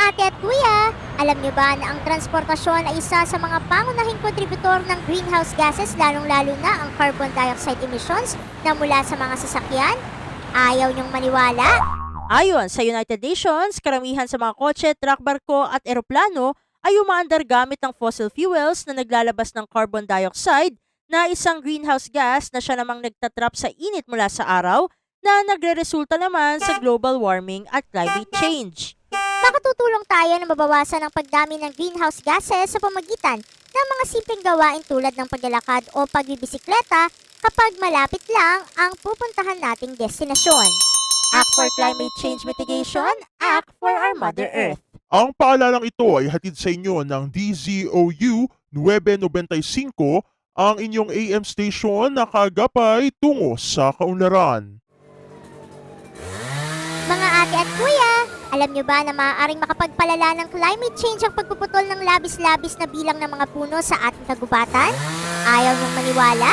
ate at kuya, alam niyo ba na ang transportasyon ay isa sa mga pangunahing kontributor ng greenhouse gases lalong-lalo na ang carbon dioxide emissions na mula sa mga sasakyan? Ayaw niyong maniwala? Ayon sa United Nations, karamihan sa mga kotse, truck, barko at eroplano ay umaandar gamit ng fossil fuels na naglalabas ng carbon dioxide na isang greenhouse gas na siya namang nagtatrap sa init mula sa araw na nagre-resulta naman sa global warming at climate change. Makatutulong tayo na mabawasan ang pagdami ng greenhouse gases sa pamagitan ng mga simpleng gawain tulad ng paglalakad o pagbibisikleta kapag malapit lang ang pupuntahan nating destinasyon. Act for climate change mitigation, act for our Mother Earth. Ang paalalang ito ay hatid sa inyo ng DZOU 995, ang inyong AM station na kagapay tungo sa kaunlaran. Mga ate at kuya, alam nyo ba na maaaring makapagpalala ng climate change ang pagpuputol ng labis-labis na bilang ng mga puno sa ating kagubatan? Ayaw niyong maniwala?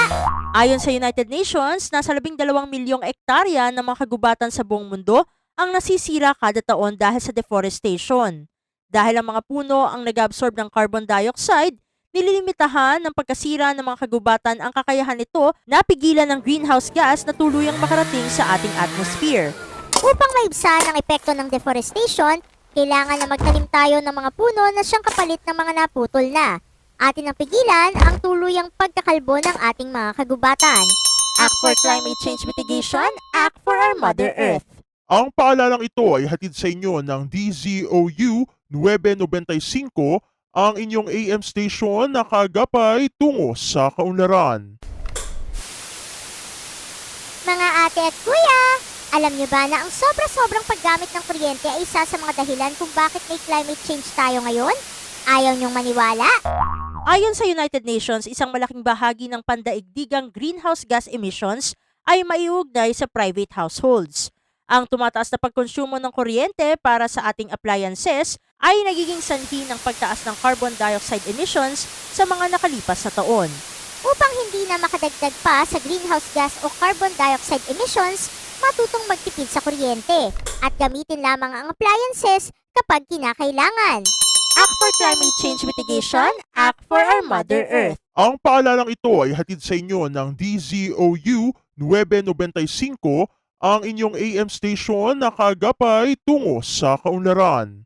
Ayon sa United Nations, nasa 12 milyong ektarya ng mga kagubatan sa buong mundo ang nasisira kada taon dahil sa deforestation. Dahil ang mga puno ang nag-absorb ng carbon dioxide, nililimitahan ng pagkasira ng mga kagubatan ang kakayahan nito na pigilan ng greenhouse gas na tuluyang makarating sa ating atmosphere. Upang maibsan ang epekto ng deforestation, kailangan na magtanim tayo ng mga puno na siyang kapalit ng mga naputol na. Atin ang pigilan ang tuluyang pagkakalbo ng ating mga kagubatan. Act for climate change mitigation, act for our Mother Earth. Ang paalalang ito ay hatid sa inyo ng DZOU 995, ang inyong AM station na kagapay tungo sa kaunlaran. Mga ate at kuya, alam niyo ba na ang sobra-sobrang paggamit ng kuryente ay isa sa mga dahilan kung bakit may climate change tayo ngayon? Ayaw niyong maniwala? Ayon sa United Nations, isang malaking bahagi ng pandaigdigang greenhouse gas emissions ay maiugnay sa private households. Ang tumataas na pagkonsumo ng kuryente para sa ating appliances ay nagiging sanhi ng pagtaas ng carbon dioxide emissions sa mga nakalipas na taon. Upang hindi na makadagdag pa sa greenhouse gas o carbon dioxide emissions, matutong magtipid sa kuryente at gamitin lamang ang appliances kapag kinakailangan. Act for climate change mitigation, act for our Mother Earth. Ang paalalang ito ay hatid sa inyo ng DZOU 995, ang inyong AM station na kagapay tungo sa kaunlaran.